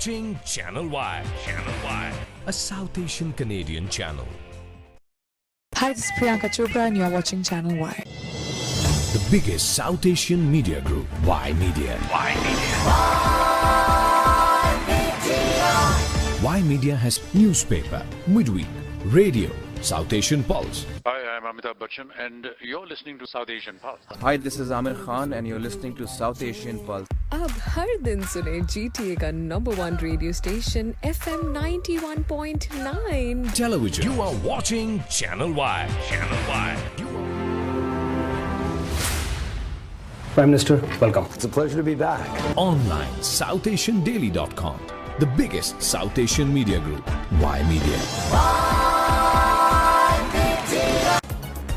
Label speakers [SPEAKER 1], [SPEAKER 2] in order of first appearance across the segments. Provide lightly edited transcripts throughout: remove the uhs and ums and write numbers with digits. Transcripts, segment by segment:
[SPEAKER 1] watching Channel Y. Channel Y, a South Asian Canadian channel.
[SPEAKER 2] Hi, this is Priyanka Chopra and you are watching Channel Y.
[SPEAKER 1] The biggest South Asian media group, Y Media. Y Media. Y Media has newspaper, midweek, radio, South Asian Pulse.
[SPEAKER 3] Hi, I'm Amitabh Bachchan and you're listening to South Asian Pulse.
[SPEAKER 4] Hi, this is Amir Khan and you're listening to South Asian Pulse.
[SPEAKER 5] अब हर दिन सुने GTA का #1 radio station FM 91.9
[SPEAKER 1] Television. You are watching Channel Y. Channel Y.
[SPEAKER 6] Prime Minister, welcome.
[SPEAKER 7] It's a pleasure to be back.
[SPEAKER 1] Online, SouthAsianDaily.com. The biggest South Asian media group, Y Media.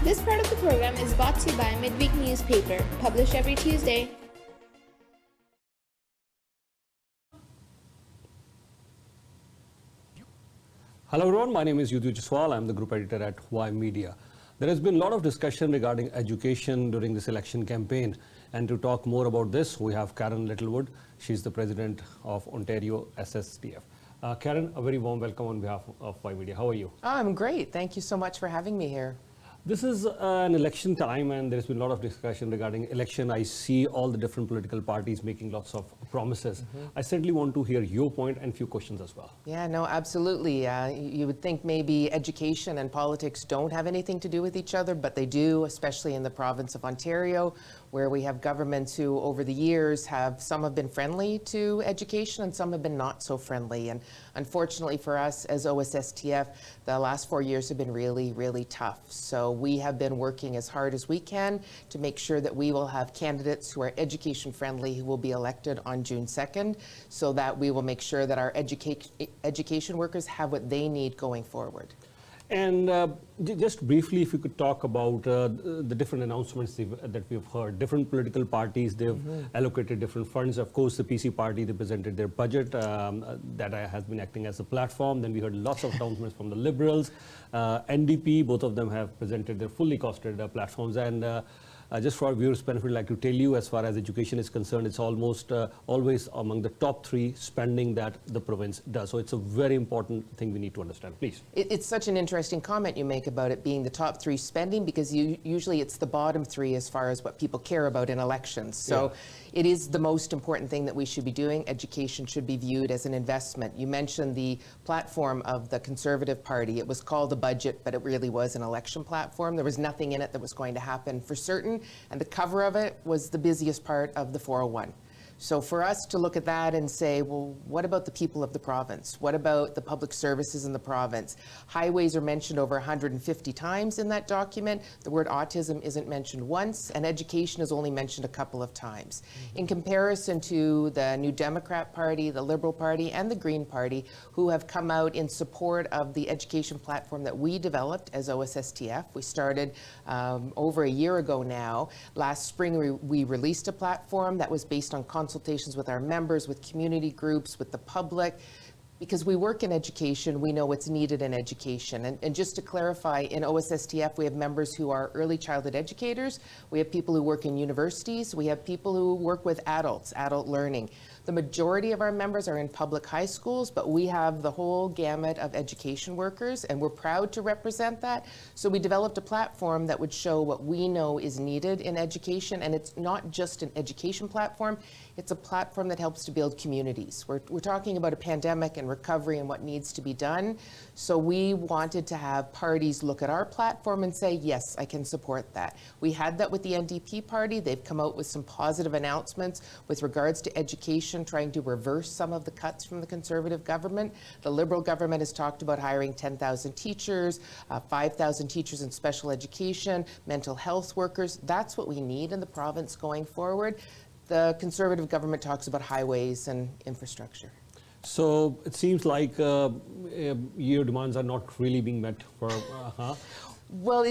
[SPEAKER 8] This part of the program is brought to you by Midweek Newspaper, published every Tuesday.
[SPEAKER 6] Hello everyone, my name is Yudhvir Jaswal. I'm the group editor at Y Media. There has been a lot of discussion regarding education during this election campaign. And to talk more about this, we have Karen Littlewood. She's the president of Ontario OSSTF. Karen, a very warm welcome on behalf of Y Media. How are you?
[SPEAKER 9] I'm great. Thank you so much for having me here.
[SPEAKER 6] This is an election time and there's been a lot of discussion regarding election. I see all the different political parties making lots of promises. I certainly want to hear your point and few questions as well.
[SPEAKER 9] Yeah, no, absolutely. You would think maybe education and politics don't have anything to do with each other, but they do, especially in the province of Ontario, where we have governments who over the years some have been friendly to education and some have been not so friendly. And unfortunately for us as OSSTF, the last 4 years have been really, really tough. So we have been working as hard as we can to make sure that we will have candidates who are education friendly who will be elected on June 2nd, so that we will make sure that our education workers have what they need going forward.
[SPEAKER 6] And just briefly, if you could talk about the different announcements that we've heard. Different political parties, they've allocated different funds. Of course, the PC party, they presented their budget that has been acting as a platform. Then we heard lots of announcements from the Liberals. NDP, both of them have presented their fully costed platforms. And just for our viewers' benefit, I'd like to tell you, as far as education is concerned, it's almost always among the top 3 spending that the province does. So it's a very important thing we need to understand. Please.
[SPEAKER 9] It's such an interesting comment you make about it being the top 3 spending, because usually it's the bottom 3 as far as what people care about in elections. So it is the most important thing that we should be doing. Education should be viewed as an investment. You mentioned the platform of the Conservative Party. It was called a budget, but it really was an election platform. There was nothing in it that was going to happen for certain. And the cover of it was the busiest part of the 401. So for us to look at that and say, well, what about the people of the province? What about the public services in the province? Highways are mentioned over 150 times in that document. The word autism isn't mentioned once, and education is only mentioned a couple of times. In comparison to the New Democrat Party, the Liberal Party, and the Green Party, who have come out in support of the education platform that we developed as OSSTF. We started over a year ago now. Last spring, we released a platform that was based on consultations with our members, with community groups, with the public. Because we work in education, we know what's needed in education. And just to clarify, in OSSTF, we have members who are early childhood educators. We have people who work in universities. We have people who work with adults, adult learning. The majority of our members are in public high schools, but we have the whole gamut of education workers, and we're proud to represent that. So we developed a platform that would show what we know is needed in education, and it's not just an education platform, it's a platform that helps to build communities. We're talking about a pandemic and recovery and what needs to be done. So we wanted to have parties look at our platform and say, yes, I can support that. We had that with the NDP party. They've come out with some positive announcements with regards to education, trying to reverse some of the cuts from the Conservative government. The Liberal government has talked about hiring 10,000 teachers, 5,000 teachers in special education, mental health workers. That's what we need in the province going forward. The Conservative government talks about highways and infrastructure.
[SPEAKER 6] So it seems like your demands are not really being met for...
[SPEAKER 9] Well,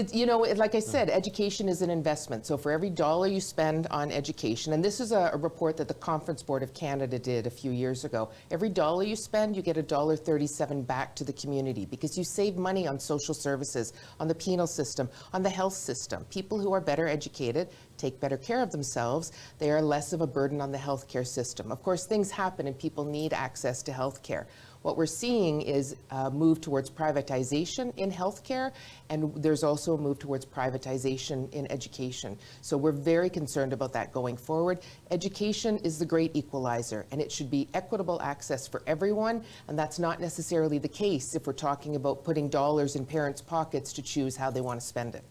[SPEAKER 9] like I said, education is an investment. So for every dollar you spend on education, and this is a report that the Conference Board of Canada did a few years ago, every dollar you spend, you get $1.37 back to the community, because you save money on social services, on the penal system, on the health system. People who are better educated take better care of themselves, they are less of a burden on the healthcare system. Of course, things happen and people need access to healthcare. What we're seeing is a move towards privatization in healthcare, and there's also a move towards privatization in education. So we're very concerned about that going forward. Education is the great equalizer, and it should be equitable access for everyone, and that's not necessarily the case if we're talking about putting dollars in parents' pockets to choose how they want to spend it.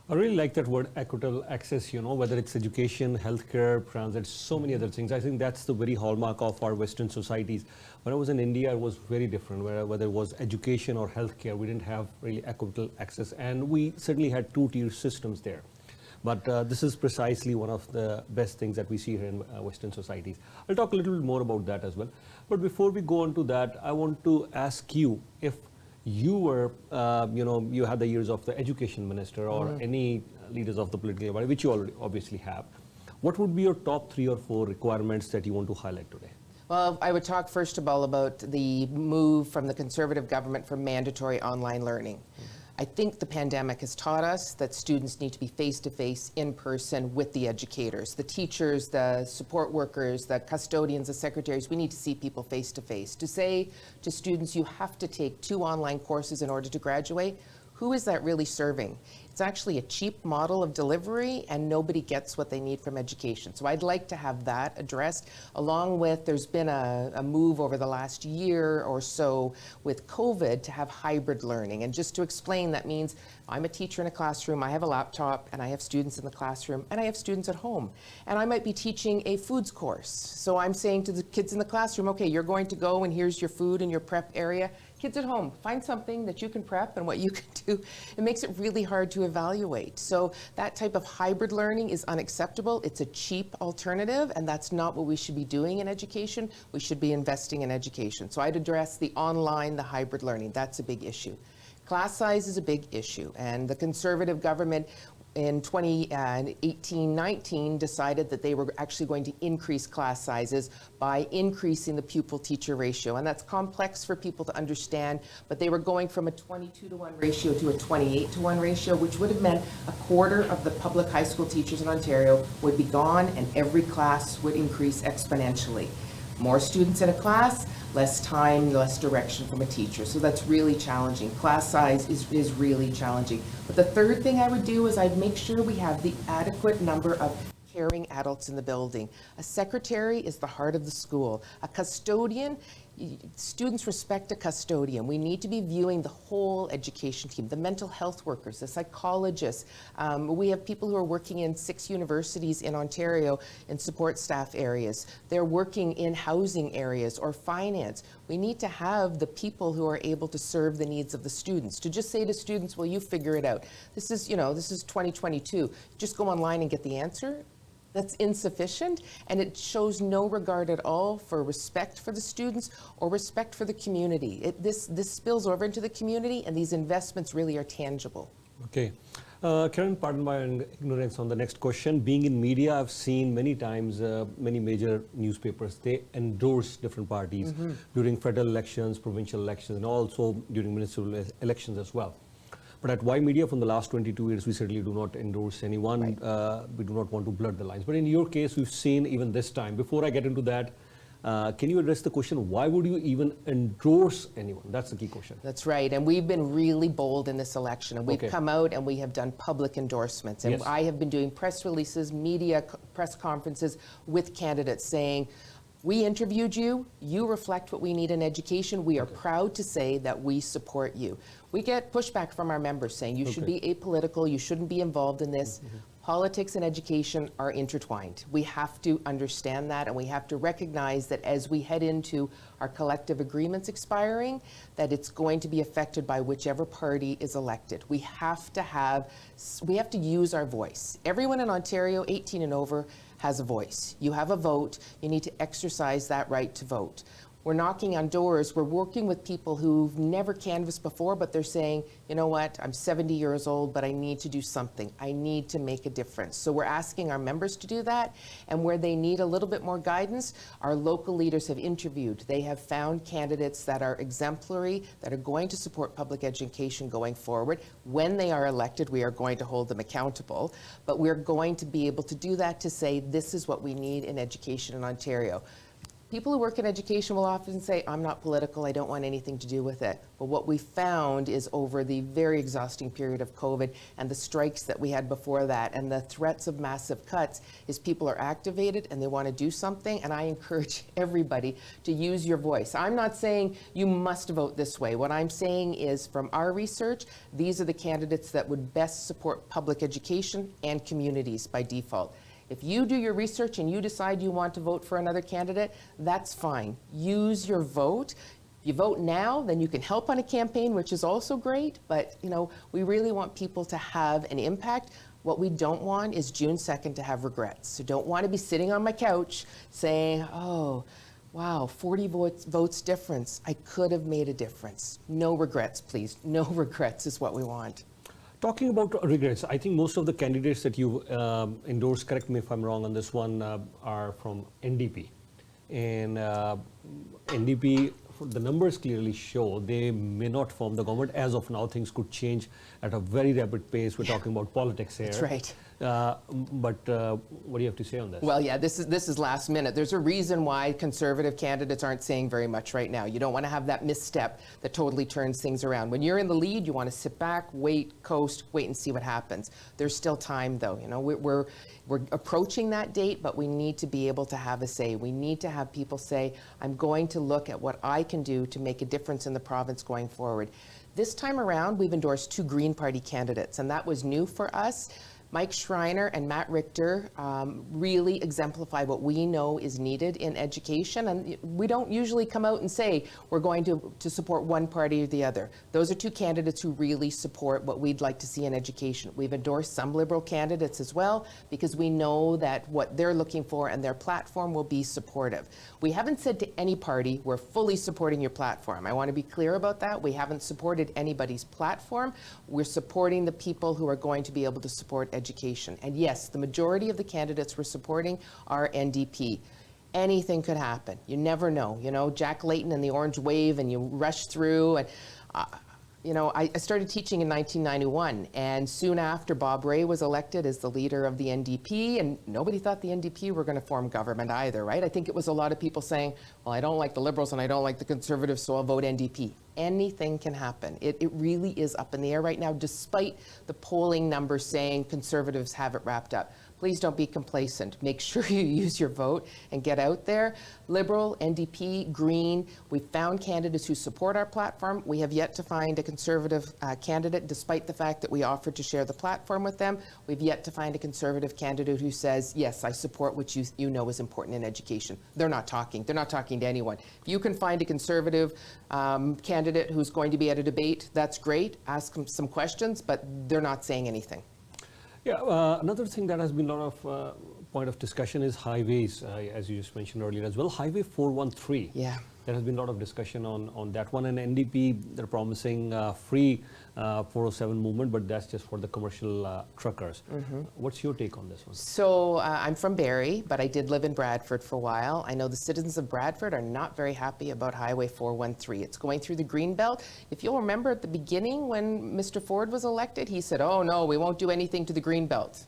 [SPEAKER 6] I really like that word, equitable access, whether it's education, healthcare, transit, so many other things. I think that's the very hallmark of our Western societies. When I was in India, it was very different, whether it was education or healthcare, we didn't have really equitable access, and we certainly had two-tier systems there. But this is precisely one of the best things that we see here in Western societies. I'll talk a little bit more about that as well. But before we go on to that, I want to ask you if you were, you had the years of the education minister or any leaders of the political body, which you already obviously have. What would be your top 3 or 4 requirements that you want to highlight today?
[SPEAKER 9] Well, I would talk first of all about the move from the Conservative government for mandatory online learning. I think the pandemic has taught us that students need to be face-to-face, in person with the educators, the teachers, the support workers, the custodians, the secretaries. We need to see people face-to-face. To say to students, you have to take 2 online courses in order to graduate, who is that really serving? It's actually a cheap model of delivery, and nobody gets what they need from education. So I'd like to have that addressed, along with there's been a move over the last year or so with COVID to have hybrid learning. And just to explain, that means I'm a teacher in a classroom, I have a laptop, and I have students in the classroom, and I have students at home. And I might be teaching a foods course. So I'm saying to the kids in the classroom, okay, you're going to go and here's your food and your prep area. Kids at home, find something that you can prep and what you can do. It makes it really hard to evaluate. So that type of hybrid learning is unacceptable. It's a cheap alternative, and that's not what we should be doing in education. We should be investing in education. So I'd address the online, the hybrid learning. That's a big issue. Class size is a big issue, and the Conservative government in 2018-19 decided that they were actually going to increase class sizes by increasing the pupil-teacher ratio. And that's complex for people to understand, but they were going from a 22-to-1 ratio to a 28-to-1 ratio, which would have meant a quarter of the public high school teachers in Ontario would be gone, and every class would increase exponentially. More students in a class, less time, less direction from a teacher. So that's really challenging. Class size is really challenging. But the third thing I would do is I'd make sure we have the adequate number of caring adults in the building. A secretary is the heart of the school. A custodian, students respect a custodian. We need to be viewing the whole education team, the mental health workers, the psychologists. We have people who are working in 6 universities in Ontario in support staff areas. They're working in housing areas or finance. We need to have the people who are able to serve the needs of the students. To just say to students, well, you figure it out. This is 2022. Just go online and get the answer. That's insufficient, and it shows no regard at all for respect for the students or respect for the community. This spills over into the community, and these investments really are tangible.
[SPEAKER 6] Okay. Karen, pardon my ignorance on the next question. Being in media, I've seen many times many major newspapers, they endorse different parties during federal elections, provincial elections, and also during municipal elections as well. But at Y Media, from the last 22 years, we certainly do not endorse anyone. Right. We do not want to blur the lines. But in your case, we've seen even this time. Before I get into that, can you address the question, why would you even endorse anyone? That's the key question.
[SPEAKER 9] That's right. And we've been really bold in this election. And we've come out and we have done public endorsements. And I have been doing press releases, media press conferences with candidates saying, we interviewed you, you reflect what we need in education. We are proud to say that we support you. We get pushback from our members saying you should be apolitical, you shouldn't be involved in this. Politics and education are intertwined. We have to understand that, and we have to recognize that as we head into our collective agreements expiring, that it's going to be affected by whichever party is elected. We have to use our voice. Everyone in Ontario, 18 and over, has a voice. You have a vote. You need to exercise that right to vote. We're knocking on doors. We're working with people who've never canvassed before, but they're saying, you know what, I'm 70 years old, but I need to do something. I need to make a difference. So we're asking our members to do that. And where they need a little bit more guidance, our local leaders have interviewed. They have found candidates that are exemplary, that are going to support public education going forward. When they are elected, we are going to hold them accountable. But we're going to be able to do that to say, this is what we need in education in Ontario. People who work in education will often say, I'm not political, I don't want anything to do with it. But what we found is over the very exhausting period of COVID and the strikes that we had before that and the threats of massive cuts is people are activated and they want to do something, and I encourage everybody to use your voice. I'm not saying you must vote this way. What I'm saying is, from our research, these are the candidates that would best support public education and communities by default. If you do your research and you decide you want to vote for another candidate, that's fine. Use your vote. You vote now, then you can help on a campaign, which is also great, but you know, we really want people to have an impact. What we don't want is June 2nd to have regrets. So don't want to be sitting on my couch saying, oh, wow, 40 votes difference. I could have made a difference. No regrets, please. No regrets is what we want.
[SPEAKER 6] Talking about regrets, I think most of the candidates that you endorsed, correct me if I'm wrong on this one, are from NDP. And NDP, the numbers clearly show they may not form the government. As of now, things could change at a very rapid pace. We're talking about politics here.
[SPEAKER 9] That's right.
[SPEAKER 6] But what do you have to say on this?
[SPEAKER 9] Well, yeah, this is last minute. There's a reason why Conservative candidates aren't saying very much right now. You don't want to have that misstep that totally turns things around. When you're in the lead, you want to sit back, wait, coast, wait and see what happens. There's still time, though. You know, we're approaching that date, but we need to be able to have a say. We need to have people say, I'm going to look at what I can do to make a difference in the province going forward. This time around, we've endorsed 2 Green Party candidates, and that was new for us. Mike Schreiner and Matt Richter really exemplify what we know is needed in education, and we don't usually come out and say we're going to support one party or the other. Those are 2 candidates who really support what we'd like to see in education. We've endorsed some Liberal candidates as well because we know that what they're looking for and their platform will be supportive. We haven't said to any party, we're fully supporting your platform. I want to be clear about that. We haven't supported anybody's platform. We're supporting the people who are going to be able to support education. And yes, the majority of the candidates we're supporting are NDP. Anything could happen. You never know. You know, Jack Layton and the Orange Wave, and you rush through. And you know, I started teaching in 1991, and soon after Bob Rae was elected as the leader of the NDP, and nobody thought the NDP were going to form government either, right? I think it was a lot of people saying, well, I don't like the Liberals and I don't like the Conservatives, so I'll vote NDP. Anything can happen. It really is up in the air right now, despite the polling numbers saying Conservatives have it wrapped up. Please don't be complacent. Make sure you use your vote and get out there. Liberal, NDP, Green, we've found candidates who support our platform. We have yet to find a Conservative candidate, despite the fact that we offered to share the platform with them. We've yet to find a Conservative candidate who says, yes, I support what you know is important in education. They're not talking. They're not talking to anyone. If you can find a Conservative candidate who's going to be at a debate, that's great. Ask them some questions, but they're not saying anything.
[SPEAKER 6] Yeah, another thing that has been a lot of point of discussion is highways, as you just mentioned earlier as well. Highway 413.
[SPEAKER 9] Yeah.
[SPEAKER 6] There has been a lot of discussion on that one. And NDP, they're promising free 407 movement, but that's just for the commercial truckers. What's your take on this one?
[SPEAKER 9] So I'm from Barrie, but I did live in Bradford for a while. I know the citizens of Bradford are not very happy about Highway 413. It's going through the Greenbelt. If you'll remember at the beginning when Mr. Ford was elected, he said, oh no, we won't do anything to the Greenbelt.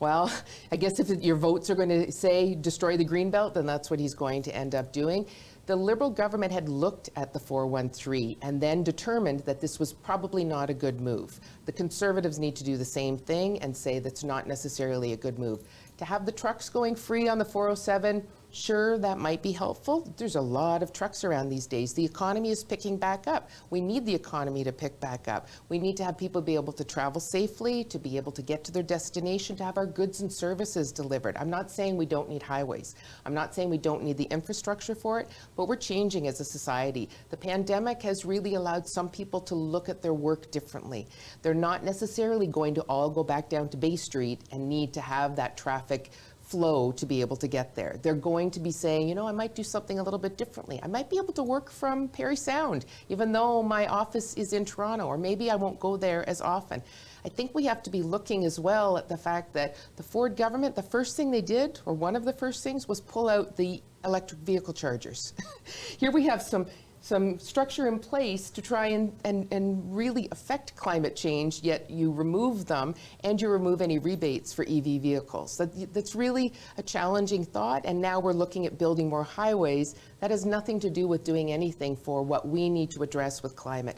[SPEAKER 9] Well, I guess if your votes are going to say destroy the Greenbelt, then that's what he's going to end up doing. The Liberal government had looked at the 413 and then determined that this was probably not a good move. The Conservatives need to do the same thing and say that's not necessarily a good move. To have the trucks going free on the 407, sure, that might be helpful. There's a lot of trucks around these days. The economy is picking back up. We need the economy to pick back up. We need to have people be able to travel safely, to be able to get to their destination, to have our goods and services delivered. I'm not saying we don't need highways. I'm not saying we don't need the infrastructure for it, but we're changing as a society. The pandemic has really allowed some people to look at their work differently. They're not necessarily going to all go back down to Bay Street and need to have that traffic flow to be able to get there. They're going to be saying, you know, I might do something a little bit differently. I might be able to work from Parry Sound, even though my office is in Toronto, or maybe I won't go there as often. I think we have to be looking as well at the fact that the Ford government, the first thing they did, or one of the first things, was pull out the electric vehicle chargers. Here we have some structure in place to try and really affect climate change, yet you remove them and you remove any rebates for EV vehicles. That's really a challenging thought, and now we're looking at building more highways. That has nothing to do with doing anything for what we need to address with climate.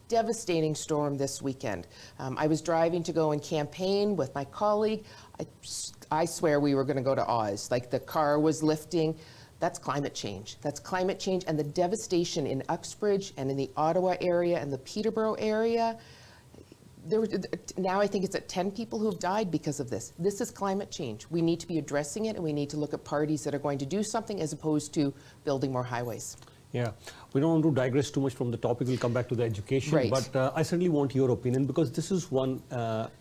[SPEAKER 9] Devastating storm this weekend. I was driving to go and campaign with my colleague. I swear we were going to go to Oz. Like, the car was lifting. That's climate change. That's climate change, and the devastation in Uxbridge and in the Ottawa area and the Peterborough area. Now I think it's at 10 people who have died because of this. This is climate change. We need to be addressing it, and we need to look at parties that are going to do something as opposed to building more highways.
[SPEAKER 6] Yeah, we don't want to digress too much from the topic. We'll come back to the education.
[SPEAKER 9] Right.
[SPEAKER 6] But I certainly want your opinion, because this is one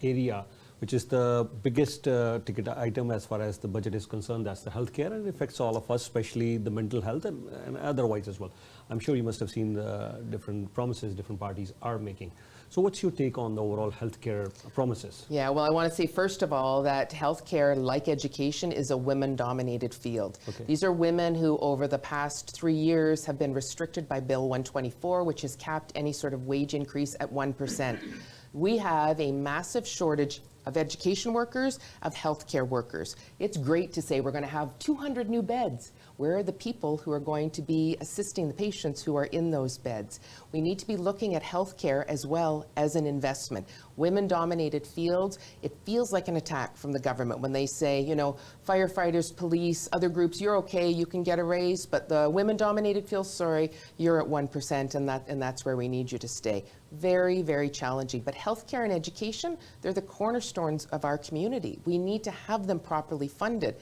[SPEAKER 6] area which is the biggest ticket item as far as the budget is concerned. That's the healthcare, and it affects all of us, especially the mental health and otherwise as well. I'm sure you must have seen the different promises different parties are making. So what's your take on the overall healthcare promises?
[SPEAKER 9] Yeah, well, I want to say, first of all, that healthcare, like education, is a women-dominated field.
[SPEAKER 6] Okay.
[SPEAKER 9] These are women who, over the past 3 years, have been restricted by Bill 124, which has capped any sort of wage increase at 1%. We have a massive shortage of education workers, of healthcare workers. It's great to say we're going to have 200 new beds. Where are the people who are going to be assisting the patients who are in those beds? We need to be looking at healthcare as well as an investment. Women-dominated fields, it feels like an attack from the government when they say, you know, firefighters, police, other groups, you're okay, you can get a raise, but the women-dominated fields, sorry, you're at 1%, and that's where we need you to stay. Very, very challenging. But healthcare and education, they're the cornerstones of our community. We need to have them properly funded.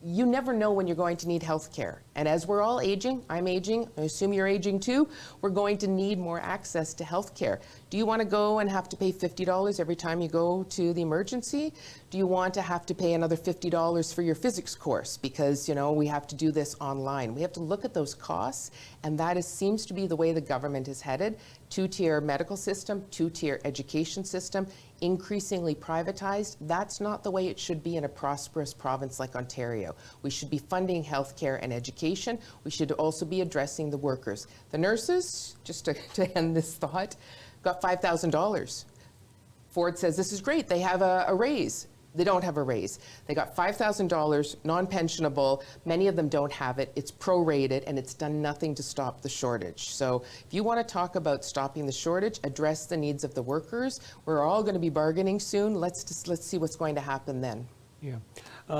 [SPEAKER 9] You never know when you're going to need health care. And as we're all aging, I'm aging, I assume you're aging too, we're going to need more access to health care. Do you want to go and have to pay $50 every time you go to the emergency? Do you want to have to pay another $50 for your physics course because, you know, we have to do this online? We have to look at those costs, and that seems to be the way the government is headed. Two-tier medical system, two-tier education system, increasingly privatized. That's not the way it should be in a prosperous province like Ontario. We should be funding healthcare and education. We should also be addressing the workers. The nurses, just to end this thought, got $5,000. Ford says this is great, they have a raise. They don't have a raise. They got $5,000, non-pensionable. Many of them don't have it. It's prorated, and it's done nothing to stop the shortage. So if you want to talk about stopping the shortage, address the needs of the workers. We're all going to be bargaining soon. Let's see what's going to happen then.
[SPEAKER 6] Yeah.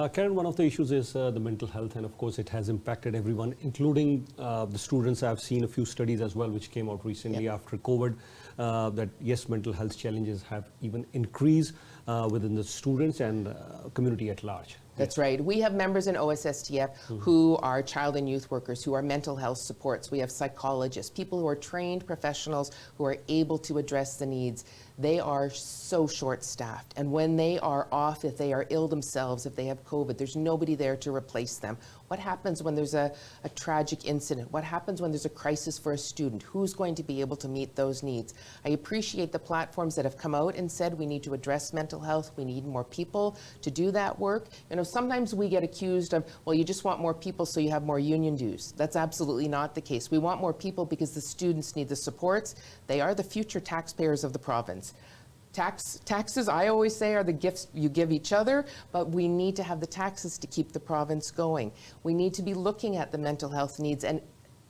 [SPEAKER 6] Karen, one of the issues is the mental health, and of course it has impacted everyone, including the students. I've seen a few studies as well which came out recently after COVID, that yes, mental health challenges have even increased within the students and community at large.
[SPEAKER 9] That's right. We have members in OSSTF who are child and youth workers, who are mental health supports. We have psychologists, people who are trained professionals who are able to address the needs. They are so short-staffed. And when they are off, if they are ill themselves, if they have COVID, there's nobody there to replace them. What happens when there's a tragic incident? What happens when there's a crisis for a student? Who's going to be able to meet those needs? I appreciate the platforms that have come out and said we need to address mental health. We need more people to do that work. You know, sometimes we get accused of, well, you just want more people so you have more union dues. That's absolutely not the case. We want more people because the students need the supports. They are the future taxpayers of the province. Taxes, I always say, are the gifts you give each other, but we need to have the taxes to keep the province going. We need to be looking at the mental health needs, and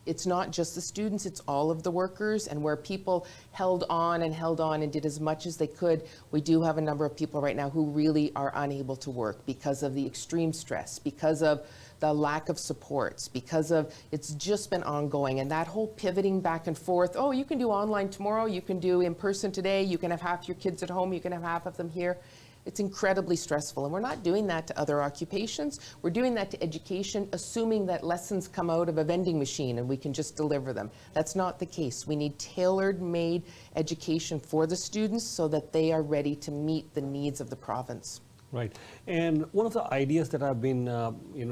[SPEAKER 9] it's not just the students, it's all of the workers, and where people held on and did as much as they could. We do have a number of people right now who really are unable to work because of the extreme stress, because of the lack of supports, because of it's just been ongoing, and that whole pivoting back and forth, oh, you can do online tomorrow, you can do in person today, you can have half your kids at home, you can have half of them here. It's incredibly stressful, and we're not doing that to other occupations. We're doing that to education, assuming that lessons come out of a vending machine and we can just deliver them. That's not the case. We need tailor-made education for the students so that they are ready to meet the needs of the province.
[SPEAKER 6] Right. And one of the ideas that I've been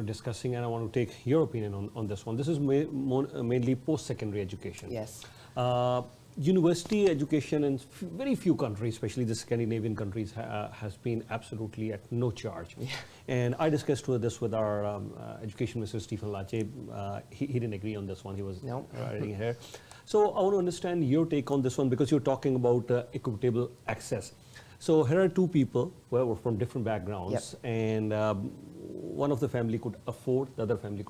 [SPEAKER 6] discussing, and I want to take your opinion on this one, this is mainly post-secondary education.
[SPEAKER 9] Yes.
[SPEAKER 6] University education in very few countries, especially the Scandinavian countries, has been absolutely at no charge.
[SPEAKER 9] Yeah.
[SPEAKER 6] And I discussed this with our education minister, Stephen Lache. He didn't agree on this one. He was writing here. So I want to understand your take on this one, because you're talking about equitable access. So here are two people who are from different backgrounds, and one of the family could afford, the other family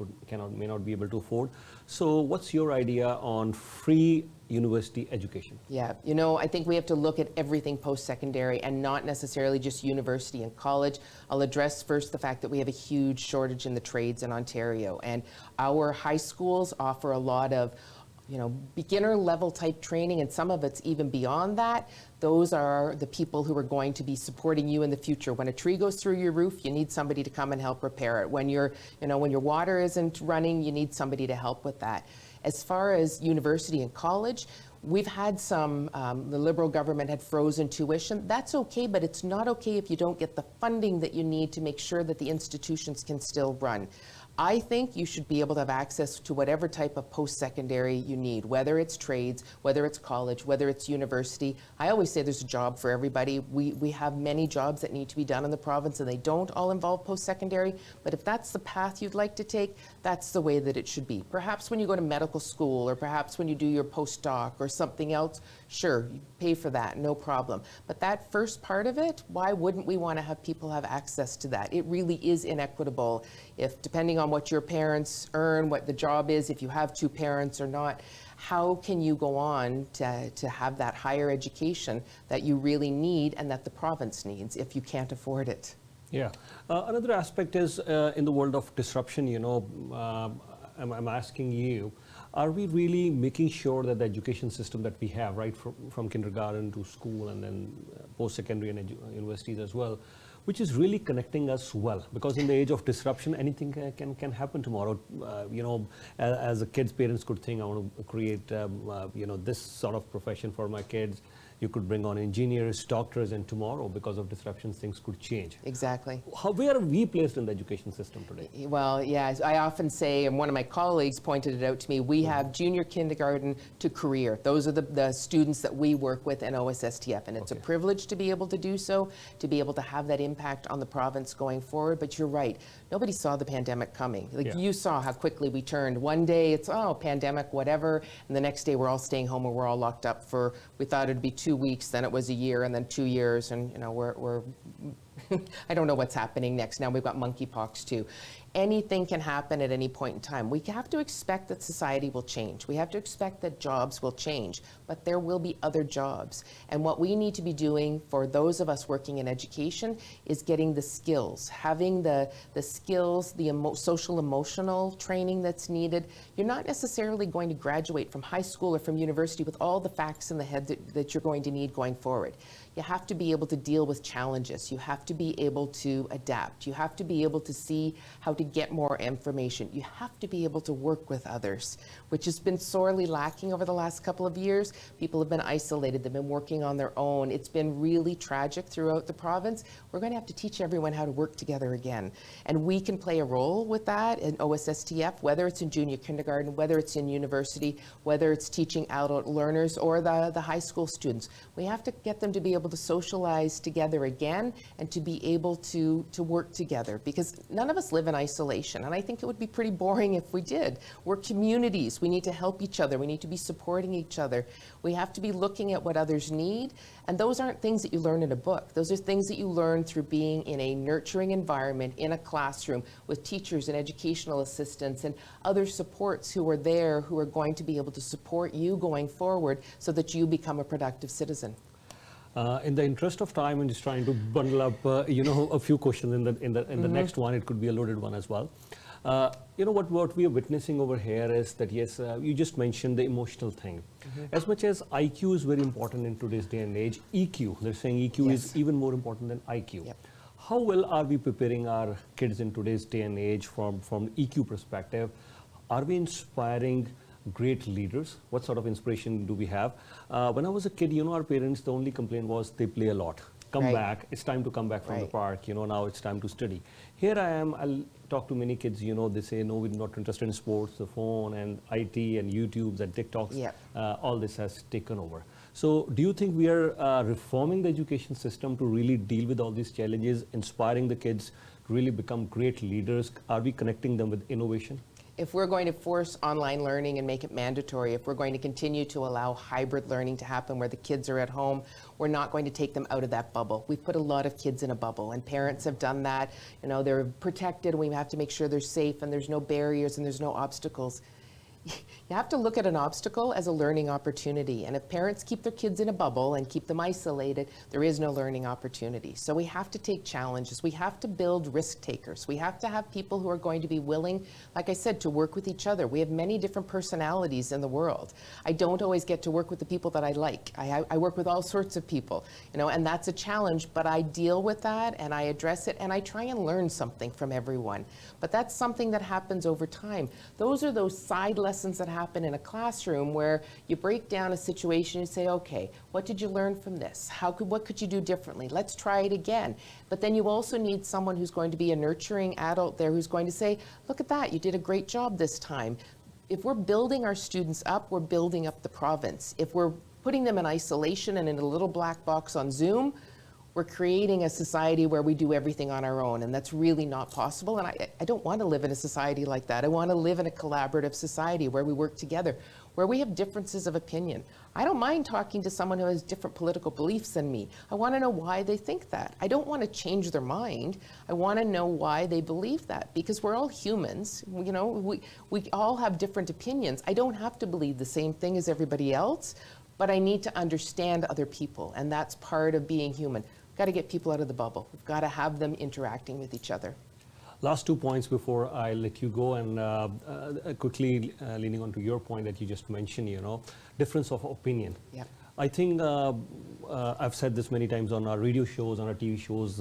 [SPEAKER 6] may not be able to afford. So what's your idea on free university education?
[SPEAKER 9] Yeah, I think we have to look at everything post-secondary and not necessarily just university and college. I'll address first the fact that we have a huge shortage in the trades in Ontario, and our high schools offer a lot of beginner level type training, and some of it's even beyond that. Those are the people who are going to be supporting you in the future. When a tree goes through your roof, you need somebody to come and help repair it. When when your water isn't running, you need somebody to help with that. As far as university and college, we've had the Liberal government had frozen tuition. That's okay, but it's not okay if you don't get the funding that you need to make sure that the institutions can still run. I think you should be able to have access to whatever type of post-secondary you need, whether it's trades, whether it's college, whether it's university. I always say there's a job for everybody. We have many jobs that need to be done in the province, and they don't all involve post-secondary. But if that's the path you'd like to take, that's the way that it should be. Perhaps when you go to medical school, or perhaps when you do your postdoc or something else, sure, you pay for that, no problem. But that first part of it, why wouldn't we want to have people have access to that? It really is inequitable. If, depending on what your parents earn, what the job is, if you have two parents or not, how can you go on to have that higher education that you really need and that the province needs if you can't afford it?
[SPEAKER 6] Yeah. Another aspect is in the world of disruption, I'm asking you, are we really making sure that the education system that we have, right, from kindergarten to school and then post-secondary and universities as well, which is really connecting us well? Because in the age of disruption, anything can happen tomorrow. As a kid's parents could think, I want to create, this sort of profession for my kids. You could bring on engineers, doctors, and tomorrow, because of disruptions, things could change.
[SPEAKER 9] Exactly.
[SPEAKER 6] Where are we placed in the education system today?
[SPEAKER 9] Well, yeah, I often say, and one of my colleagues pointed it out to me, we have junior kindergarten to career. Those are the students that we work with in OSSTF, and it's a privilege to be able to do so, to be able to have that impact on the province going forward. But you're right, nobody saw the pandemic coming. You saw how quickly we turned. One day it's, pandemic, whatever, and the next day we're all staying home and we're all locked up for, we thought it'd be 2 weeks, then it was a year, and then 2 years, and we're I don't know what's happening next. Now we've got monkeypox too. Anything can happen at any point in time. We have to expect that society will change. We have to expect that jobs will change, but there will be other jobs. And what we need to be doing for those of us working in education is getting the skills, having the skills, the social emotional training that's needed. You're not necessarily going to graduate from high school or from university with all the facts in the head that you're going to need going forward. You have to be able to deal with challenges. You have to be able to adapt. You have to be able to see how to get more information. You have to be able to work with others, which has been sorely lacking over the last couple of years. People have been isolated. They've been working on their own. It's been really tragic throughout the province. We're going to have to teach everyone how to work together again. And we can play a role with that in OSSTF, whether it's in junior kindergarten, whether it's in university, whether it's teaching adult learners or the high school students. We have to get them to be able to socialize together again and to be able to work together, because none of us live in isolation, and I think it would be pretty boring if we did. We're communities. We need to help each other. We need to be supporting each other. We have to be looking at what others need, and those aren't things that you learn in a book. Those are things that you learn through being in a nurturing environment, in a classroom, with teachers and educational assistants and other supports who are there, who are going to be able to support you going forward so that you become a productive citizen.
[SPEAKER 6] In the interest of time, I'm just trying to bundle up, a few questions in the next one. It could be a loaded one as well. What we are witnessing over here is that, yes, you just mentioned the emotional thing. As much as IQ is very important in today's day and age, EQ, they're saying EQ is even more important than IQ.
[SPEAKER 9] Yep.
[SPEAKER 6] How well are we preparing our kids in today's day and age from EQ perspective? Are we inspiring great leaders? What sort of inspiration do we have? When I was a kid, our parents, the only complaint was they play a lot. come
[SPEAKER 9] Right.
[SPEAKER 6] back. It's time to come back from the
[SPEAKER 9] Right.
[SPEAKER 6] park. Now it's time to study. Here I am. I'll talk to many kids. They say no, we're not interested in sports, the phone, and IT, and YouTubes and TikToks.
[SPEAKER 9] Yep.
[SPEAKER 6] All this has taken over. So, do you think we are reforming the education system to really deal with all these challenges, inspiring the kids to really become great leaders? Are we connecting them with innovation?
[SPEAKER 9] If we're going to force online learning and make it mandatory, if we're going to continue to allow hybrid learning to happen where the kids are at home, we're not going to take them out of that bubble. We've put a lot of kids in a bubble, and parents have done that. They're protected, and we have to make sure they're safe, and there's no barriers, and there's no obstacles. You have to look at an obstacle as a learning opportunity. And if parents keep their kids in a bubble and keep them isolated, there is no learning opportunity. So we have to take challenges. We have to build risk takers. We have to have people who are going to be willing, like I said, to work with each other. We have many different personalities in the world. I don't always get to work with the people that I like. I work with all sorts of people, and that's a challenge, but I deal with that and I address it and I try and learn something from everyone. But that's something that happens over time. Those are those side lessons that happen in a classroom where you break down a situation and say, okay, what did you learn from this? What could you do differently? Let's try it again. But then you also need someone who's going to be a nurturing adult there who's going to say, look at that, you did a great job this time. If we're building our students up, we're building up the province. If we're putting them in isolation and in a little black box on Zoom, we're creating a society where we do everything on our own, and that's really not possible. And I don't want to live in a society like that. I want to live in a collaborative society where we work together, where we have differences of opinion. I don't mind talking to someone who has different political beliefs than me. I want to know why they think that. I don't want to change their mind. I want to know why they believe that, because we're all humans. We all have different opinions. I don't have to believe the same thing as everybody else, but I need to understand other people, and that's part of being human. Got to get people out of the bubble. We've got to have them interacting with each other.
[SPEAKER 6] Last 2 points before I let you go, and quickly leaning on to your point that you just mentioned, difference of opinion.
[SPEAKER 9] Yeah.
[SPEAKER 6] I think I've said this many times on our radio shows, on our TV shows,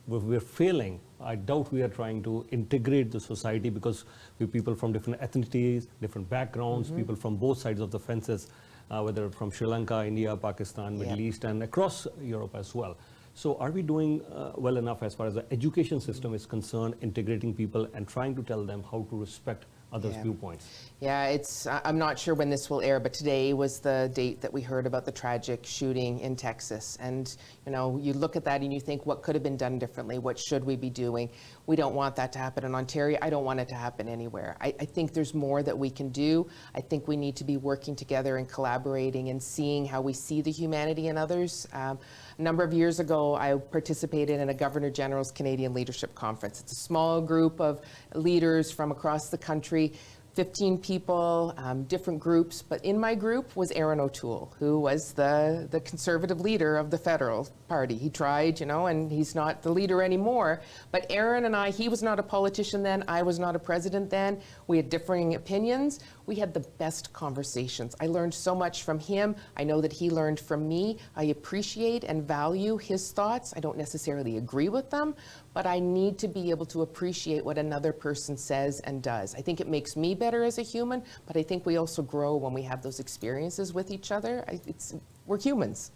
[SPEAKER 6] we're failing. I doubt we are trying to integrate the society because we're people from different ethnicities, different backgrounds, people from both sides of the fences, whether from Sri Lanka, India, Pakistan, Middle East, and across Europe as well. So are we doing well enough as far as the education system is concerned, integrating people and trying to tell them how to respect others' viewpoints?
[SPEAKER 9] Yeah, I'm not sure when this will air, but today was the date that we heard about the tragic shooting in Texas. And, you look at that and you think, what could have been done differently? What should we be doing? We don't want that to happen in Ontario. I don't want it to happen anywhere. I think there's more that we can do. I think we need to be working together and collaborating and seeing how we see the humanity in others. A number of years ago, I participated in a Governor General's Canadian Leadership Conference. It's a small group of leaders from across the country, 15 people, different groups, but in my group was Aaron O'Toole, who was the conservative leader of the Federal Party. He tried, and he's not the leader anymore, but Aaron and I, he was not a politician then, I was not a president then, we had differing opinions, we had the best conversations. I learned so much from him, I know that he learned from me, I appreciate and value his thoughts, I don't necessarily agree with them, but I need to be able to appreciate what another person says and does. I think it makes me better as a human, but I think we also grow when we have those experiences with each other. We're humans.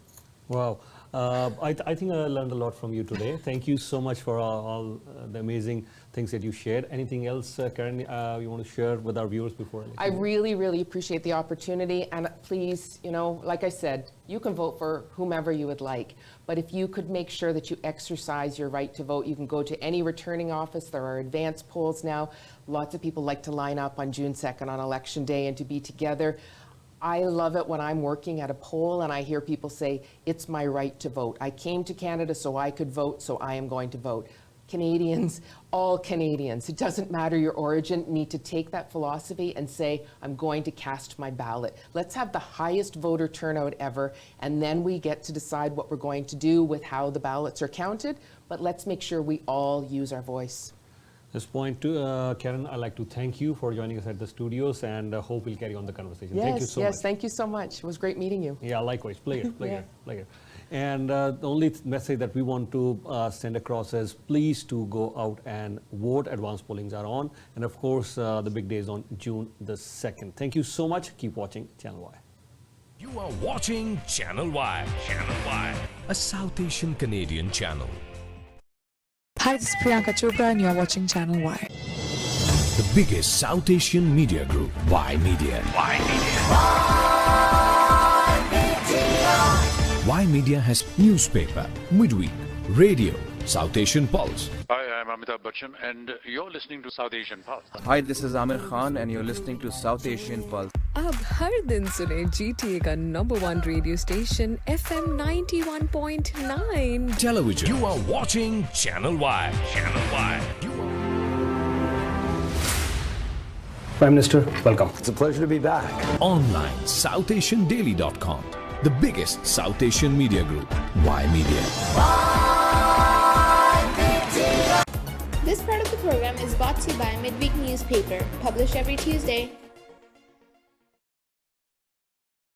[SPEAKER 6] Wow. I think I learned a lot from you today. Thank you so much for all the amazing things that you shared. Anything else, Karen, you want to share with our viewers before I let
[SPEAKER 9] I
[SPEAKER 6] you go?
[SPEAKER 9] really, really appreciate the opportunity. And please, like I said, you can vote for whomever you would like. But if you could make sure that you exercise your right to vote, you can go to any returning office. There are advanced polls now. Lots of people like to line up on June 2nd on Election Day and to be together. I love it when I'm working at a poll and I hear people say, it's my right to vote. I came to Canada so I could vote, so I am going to vote. Canadians, all Canadians, it doesn't matter your origin, need to take that philosophy and say, I'm going to cast my ballot. Let's have the highest voter turnout ever, and then we get to decide what we're going to do with how the ballots are counted, but let's make sure we all use our voice.
[SPEAKER 6] At this point, Karen, I'd like to thank you for joining us at the studios, and hope we'll carry on the conversation.
[SPEAKER 9] Yes,
[SPEAKER 6] thank you so much.
[SPEAKER 9] yes, thank you so much. It was great meeting you.
[SPEAKER 6] Yeah, likewise. Pleasure, pleasure,
[SPEAKER 9] Yeah.
[SPEAKER 6] pleasure. And the only message that we want to send across is please to go out and vote. Advanced pollings are on. And of course, the big day is on June the 2nd. Thank you so much. Keep watching Channel Y.
[SPEAKER 1] You are watching Channel Y. Channel Y, a South Asian Canadian channel.
[SPEAKER 2] Hi, this is Priyanka Chopra and you are watching Channel Y.
[SPEAKER 1] The biggest South Asian media group, Y Media. Y Media. Y Media has newspaper, midweek, radio, South Asian Pulse.
[SPEAKER 3] Hi, I'm Amitabh Bachchan, and you're listening to South Asian Pulse.
[SPEAKER 4] Hi, this is Amir Khan, and you're listening to South Asian Pulse.
[SPEAKER 5] अब हर दिन सुने GTA का #1 radio station FM 91.9.
[SPEAKER 1] Television. You are watching Channel Y. Channel Y.
[SPEAKER 6] Prime Minister, welcome.
[SPEAKER 7] It's a pleasure to be back.
[SPEAKER 1] Online, SouthAsianDaily.com. The biggest South Asian media group, Y Media.
[SPEAKER 8] This part of the program is brought to you by Midweek Newspaper, published every Tuesday.